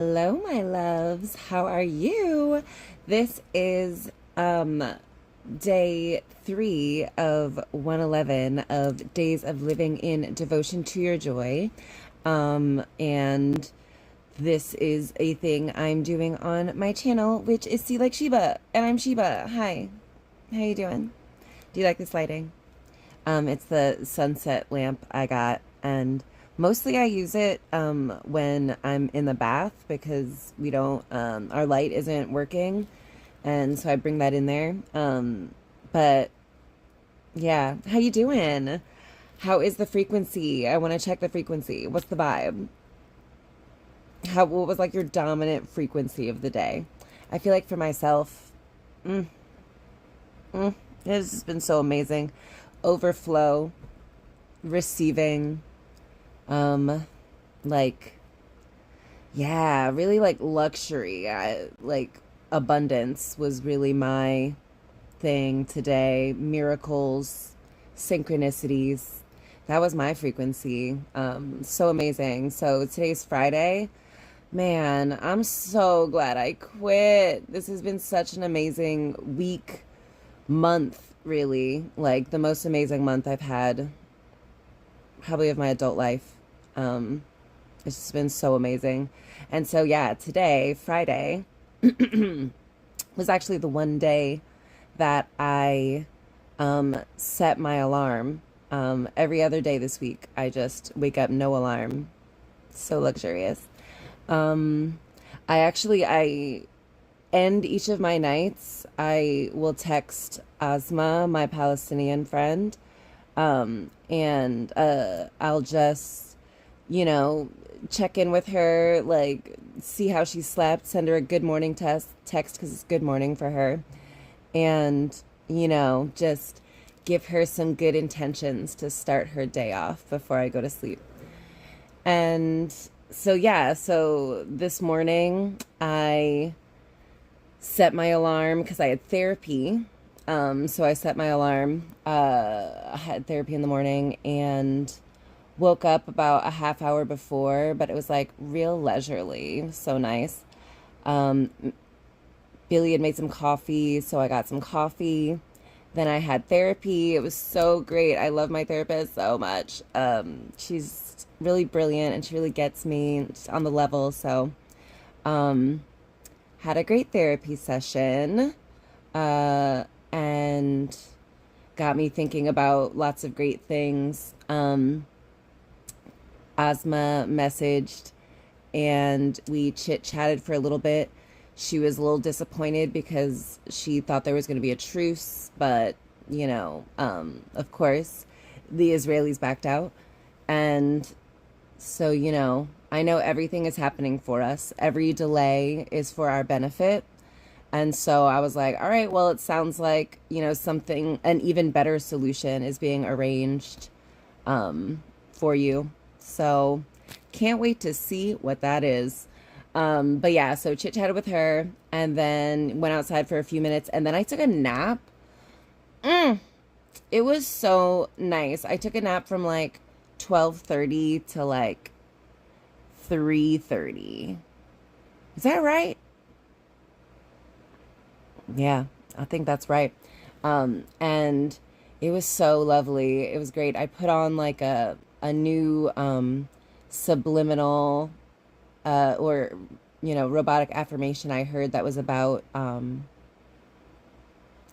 Hello, my loves. How are you? This is day 3 of 111 of Days of Living in Devotion to Your Joy. And this is a thing I'm doing on my channel, which is See Like Sheba, and I'm Sheba. Hi. How you doing? Do you like this lighting? It's the sunset lamp I got, and mostly I use it when I'm in the bath because we don't our light isn't working, and so I bring that in there. But yeah, how you doing? How is the frequency? I want to check the frequency. What's the vibe? What was like your dominant frequency of the day? I feel like for myself, mm, this has been so amazing. Overflow, receiving, um, like, yeah, really like luxury. Like abundance was really my thing today. Miracles, synchronicities. That was my frequency. So amazing. So today's Friday. Man, I'm so glad I quit. This has been such an amazing week, month, really. Like the most amazing month I've had probably of my adult life. It's just been so amazing. And so, yeah, today, Friday, was actually the one day that I set my alarm. Every other day this week, I just wake up no alarm. So luxurious. Um, I end each of my nights. I will text Asma, my Palestinian friend, and I'll just, check in with her, like see how she slept, send her a good morning text because it's good morning for her, and just give her some good intentions to start her day off before I go to sleep. And so yeah, so this morning I set my alarm because I had therapy. So I set my alarm. I had therapy in the morning and woke up about a half hour before, but it was like real leisurely. So nice. Um, Billy had made some coffee, so I got some coffee. Then I had therapy. It was so great. I love my therapist so much. She's really brilliant and she really gets me on the level. So, um, had a great therapy session. And got me thinking about lots of great things. Asma messaged and we chit chatted for a little bit. She was a little disappointed because she thought there was going to be a truce, but of course, the Israelis backed out. And so, I know everything is happening for us. Every delay is for our benefit. And so I was like, all right, well, it sounds like, an even better solution is being arranged for you. So can't wait to see what that is. But yeah, so chit chatted with her and then went outside for a few minutes and then I took a nap. It was so nice. I took a nap from like 12:30 to like 3:30. Is that right? Yeah, I think that's right. And it was so lovely. It was great. I put on like a new subliminal or robotic affirmation I heard that was about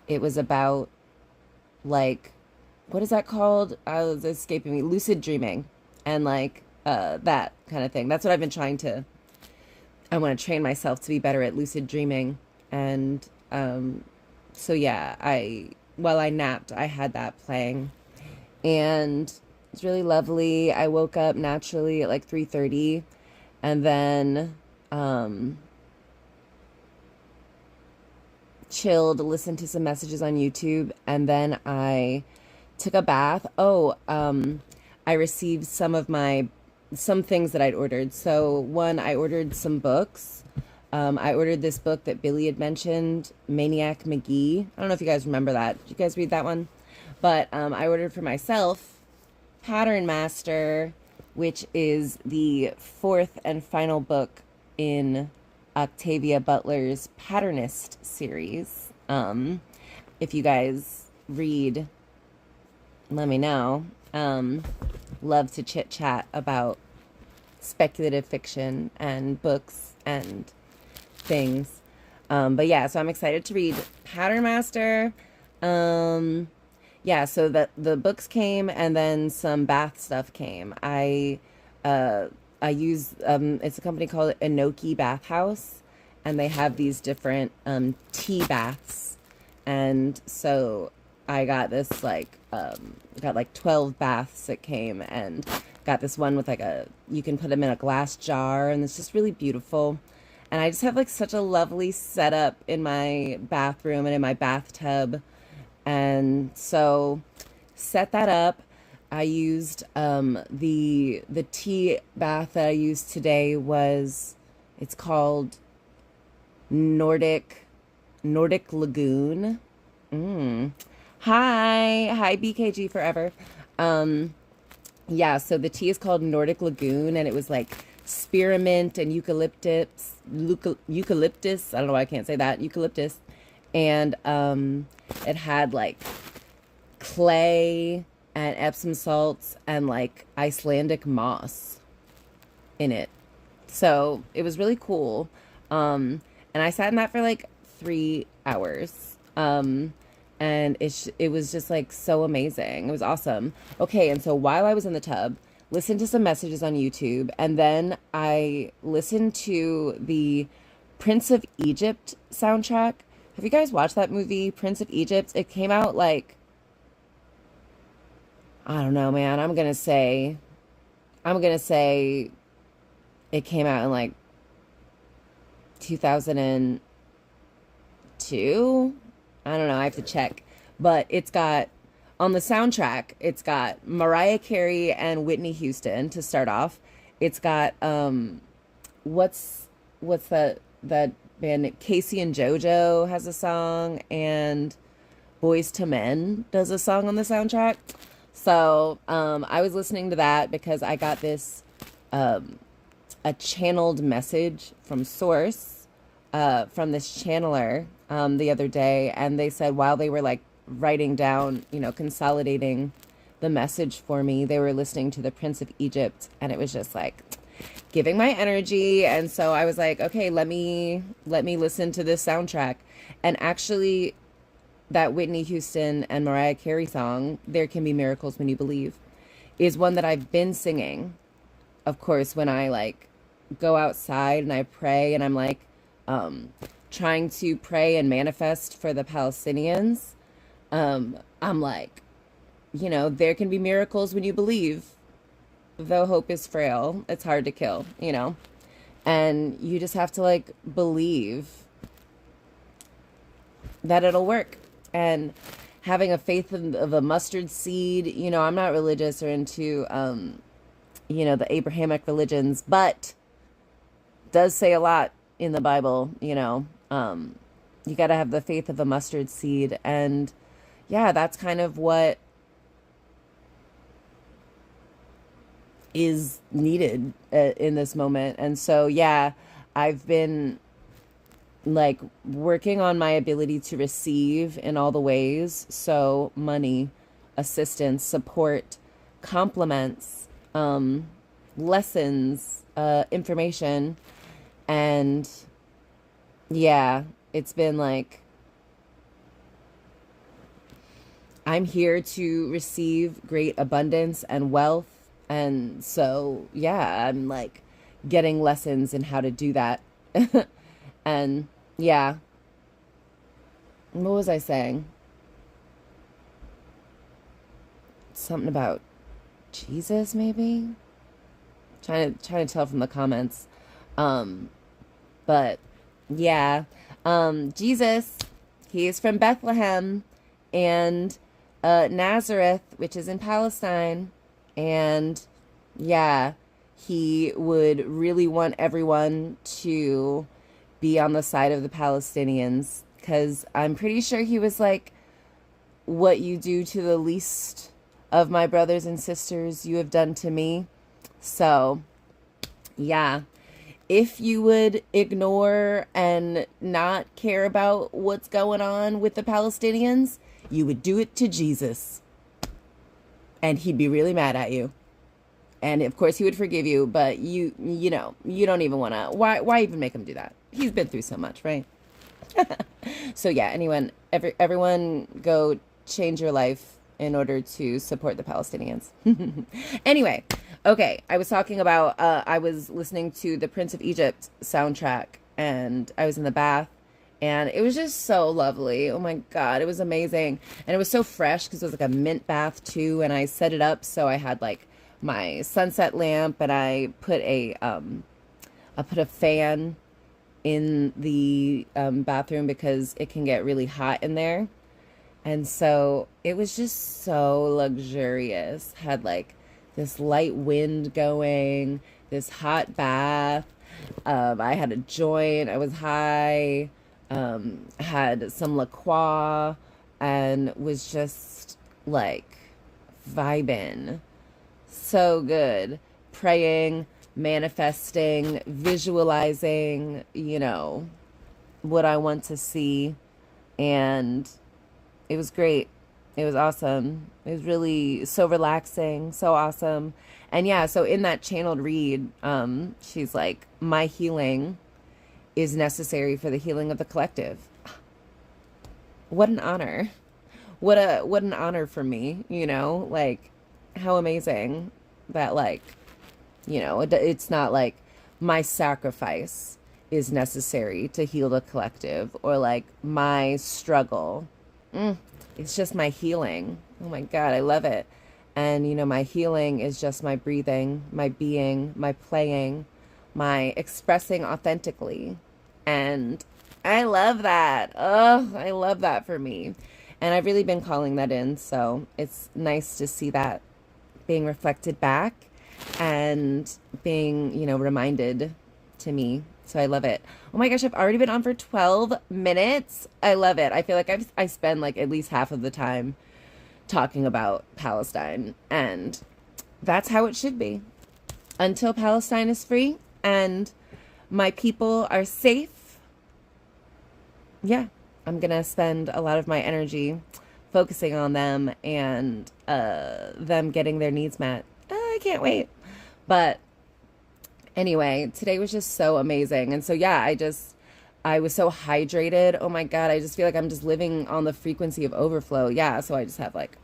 it was about like what is that called? I was escaping me. Lucid dreaming and like that kind of thing. That's what I've been trying to I want to train myself to be better at lucid dreaming. And so yeah, while I napped, I had that playing and it's really lovely. I woke up naturally at like 3:30 and then chilled, listened to some messages on YouTube, and then I took a bath. I received some things that I'd ordered. So one, I ordered some books. I ordered this book that Billy had mentioned, Maniac McGee. I don't know if you guys remember that. Did you guys read that one? But I ordered for myself Pattern Master, which is the fourth and final book in Octavia Butler's Patternist series. If you guys read, let me know. Love to chit chat about speculative fiction and books and things. But yeah, so I'm excited to read Pattern Master. Yeah, so the books came and then some bath stuff came. I use it's a company called Inoki Bath House, and they have these different tea baths. And so I got this got like 12 baths that came, and got this one with like you can put them in a glass jar, and it's just really beautiful. And I just have like such a lovely setup in my bathroom and in my bathtub. And so set that up. I used the tea bath that I used today it's called Nordic Lagoon. Hi BKG forever. Yeah, so the tea is called Nordic Lagoon, and it was like spearmint and eucalyptus. I don't know why I can't say that. Eucalyptus, and it had like clay and Epsom salts and like Icelandic moss in it. So it was really cool. And I sat in that for like 3 hours. And it was just like so amazing. It was awesome. Okay, and so while I was in the tub, listened to some messages on YouTube, and then I listened to the Prince of Egypt soundtrack. Have you guys watched that movie, Prince of Egypt? It came out like, I don't know, man. I'm gonna say it came out in like 2002. I don't know. I have to check. But it's got, on the soundtrack, it's got Mariah Carey and Whitney Houston to start off. It's got what's that band? Casey and JoJo has a song, and Boys to Men does a song on the soundtrack. So I was listening to that because I got this a channeled message from Source from this channeler the other day, and they said while they were like writing down, consolidating the message for me, they were listening to the Prince of Egypt, and it was just like giving my energy. And so I was like, okay, let me listen to this soundtrack. And actually, that Whitney Houston and Mariah Carey song, There Can Be Miracles When You Believe, is one that I've been singing, of course, when I like go outside and I pray, and I'm like trying to pray and manifest for the Palestinians. I'm like, there can be miracles when you believe, though hope is frail, it's hard to kill, and you just have to like believe that it'll work. And having a faith of a mustard seed, I'm not religious or into the Abrahamic religions, but does say a lot in the Bible. You got to have the faith of a mustard seed. And yeah, that's kind of what is needed in this moment. And so, yeah, I've been like working on my ability to receive in all the ways. So money, assistance, support, compliments, lessons, information. And yeah, it's been like, I'm here to receive great abundance and wealth. And so, yeah, I'm like getting lessons in how to do that. And yeah, what was I saying? Something about Jesus, maybe? Trying to tell from the comments. But yeah, Jesus, he is from Bethlehem and Nazareth, which is in Palestine. And yeah, he would really want everyone to be on the side of the Palestinians, because I'm pretty sure he was like, what you do to the least of my brothers and sisters, you have done to me. So yeah, if you would ignore and not care about what's going on with the Palestinians, you would do it to Jesus. And he'd be really mad at you. And of course he would forgive you, but you know, you don't even want to, why even make him do that? He's been through so much, right? So yeah, everyone go change your life in order to support the Palestinians. Anyway, okay, I was talking about, I was listening to the Prince of Egypt soundtrack, and I was in the bath, and it was just so lovely. Oh my God, it was amazing. And it was so fresh because it was like a mint bath too, and I set it up so I had like my sunset lamp, and I put a fan in the bathroom because it can get really hot in there. And so it was just so luxurious. Had like this light wind going, this hot bath. I had a joint. I was high. Had some La Croix and was just like vibing. So good. Praying, manifesting, visualizing, you know, what I want to see. And it was great. It was awesome. It was really so relaxing, so awesome. And yeah, so in that channeled read, she's like, my healing is necessary for the healing of the collective. What an honor. What an honor for me, you know? Like, how amazing that, like, you know, it's not like my sacrifice is necessary to heal the collective, or like my struggle. It's just my healing. Oh my God, I love it. And, you know, my healing is just my breathing, my being, my playing, my expressing authentically. And I love that. Oh, I love that for me. And I've really been calling that in. So it's nice to see that being reflected back and being, you know, reminded to me. So I love it. Oh my gosh, I've already been on for 12 minutes. I love it. I feel like I spend like at least half of the time talking about Palestine, and that's how it should be. Until Palestine is free and my people are safe, yeah, I'm gonna spend a lot of my energy focusing on them and them getting their needs met. I can't wait. But anyway, today was just so amazing. And so, yeah, I was so hydrated. Oh my God, I just feel like I'm just living on the frequency of overflow. Yeah, so I just have like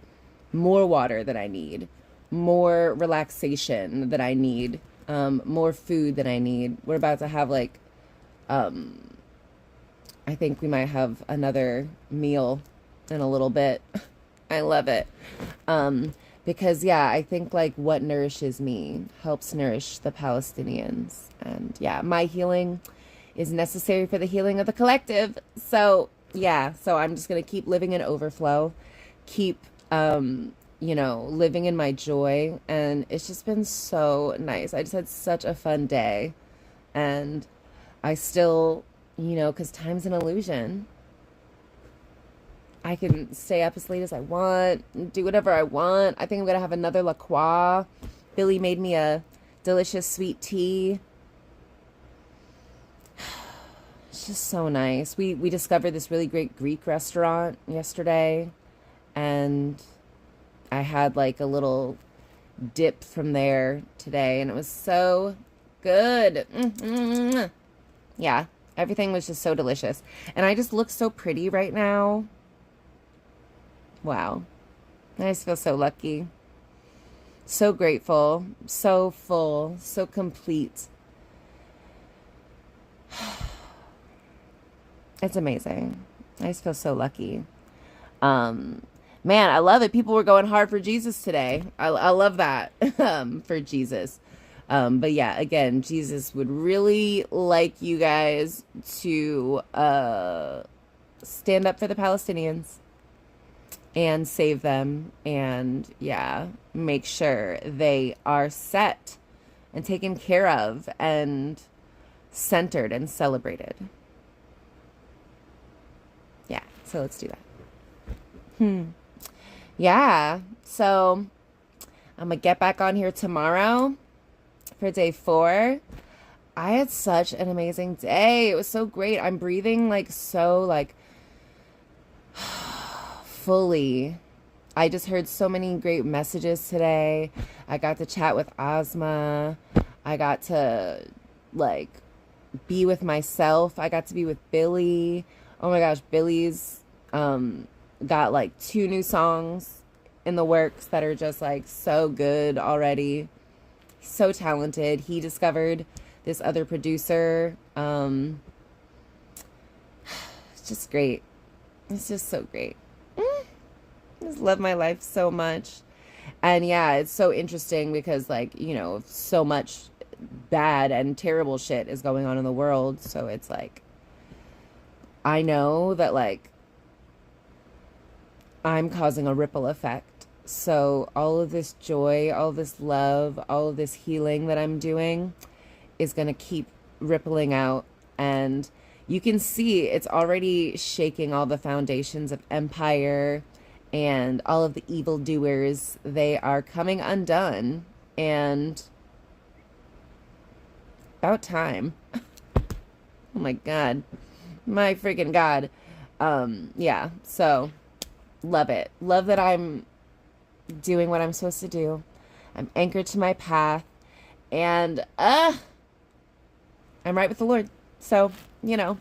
more water than I need, more relaxation that I need, more food than I need. We're about to have like, I think we might have another meal in a little bit. I love it. Because, yeah, I think, like, what nourishes me helps nourish the Palestinians. And, yeah, my healing is necessary for the healing of the collective. So, yeah, so I'm just going to keep living in overflow, keep, you know, living in my joy. And it's just been so nice. I just had such a fun day. And I still, you know, because time's an illusion. I can stay up as late as I want, do whatever I want. I think I'm going to have another La Croix. Billy made me a delicious sweet tea. It's just so nice. We discovered this really great Greek restaurant yesterday, and I had like a little dip from there today, and it was so good. Yeah, everything was just so delicious. And I just look so pretty right now. Wow. I just feel so lucky. So grateful. So full. So complete. It's amazing. I just feel so lucky. Man, I love it. People were going hard for Jesus today. I love that. For Jesus. But yeah, again, Jesus would really like you guys to stand up for the Palestinians and save them, and yeah, make sure they are set and taken care of and centered and celebrated. Yeah, so let's do that. Yeah, so I'm gonna get back on here tomorrow for day 4. I had such an amazing day. It was so great. I'm breathing like so like fully. I just heard so many great messages today. I got to chat with Ozma. I got to like be with myself. I got to be with Billy. Oh my gosh, Billy's got like 2 new songs in the works that are just like so good already. So talented. He discovered this other producer. It's just great. It's just so great. I just love my life so much. And yeah, it's so interesting because like, you know, so much bad and terrible shit is going on in the world. So it's like, I know that like I'm causing a ripple effect. So all of this joy, all this love, all of this healing that I'm doing is going to keep rippling out. And you can see it's already shaking all the foundations of empire and all of the evildoers. They are coming undone. And about time. Oh my God. My freaking God. Yeah, so love it. Love that I'm doing what I'm supposed to do. I'm anchored to my path. And I'm right with the Lord. So, you know,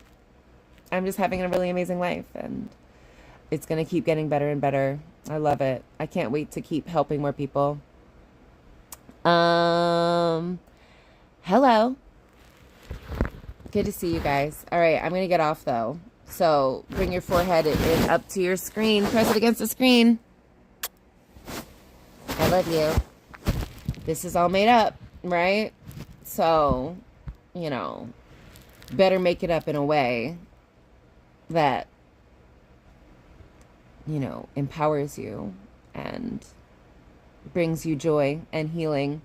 I'm just having a really amazing life, and it's going to keep getting better and better. I love it. I can't wait to keep helping more people. Hello. Good to see you guys. All right, I'm going to get off though. So bring your forehead in up to your screen. Press it against the screen. I love you. This is all made up, right? So, you know, better make it up in a way that, you know, empowers you and brings you joy and healing.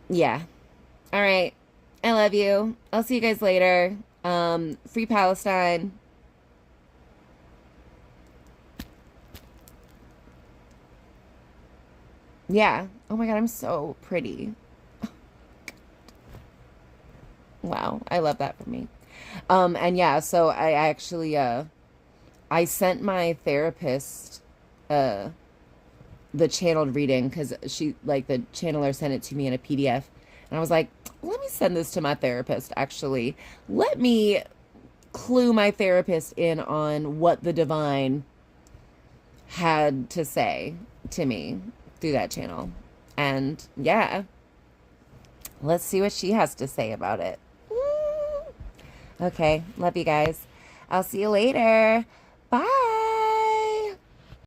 Yeah. All right. I love you. I'll see you guys later. Free Palestine. Yeah. Oh my God, I'm so pretty. Wow. I love that for me. And yeah, so I actually, I sent my therapist, the channeled reading because she, like, the channeler sent it to me in a PDF. And I was like, let me send this to my therapist, actually. Let me clue my therapist in on what the divine had to say to me through that channel. And yeah, let's see what she has to say about it. Okay, love you guys. I'll see you later. Bye.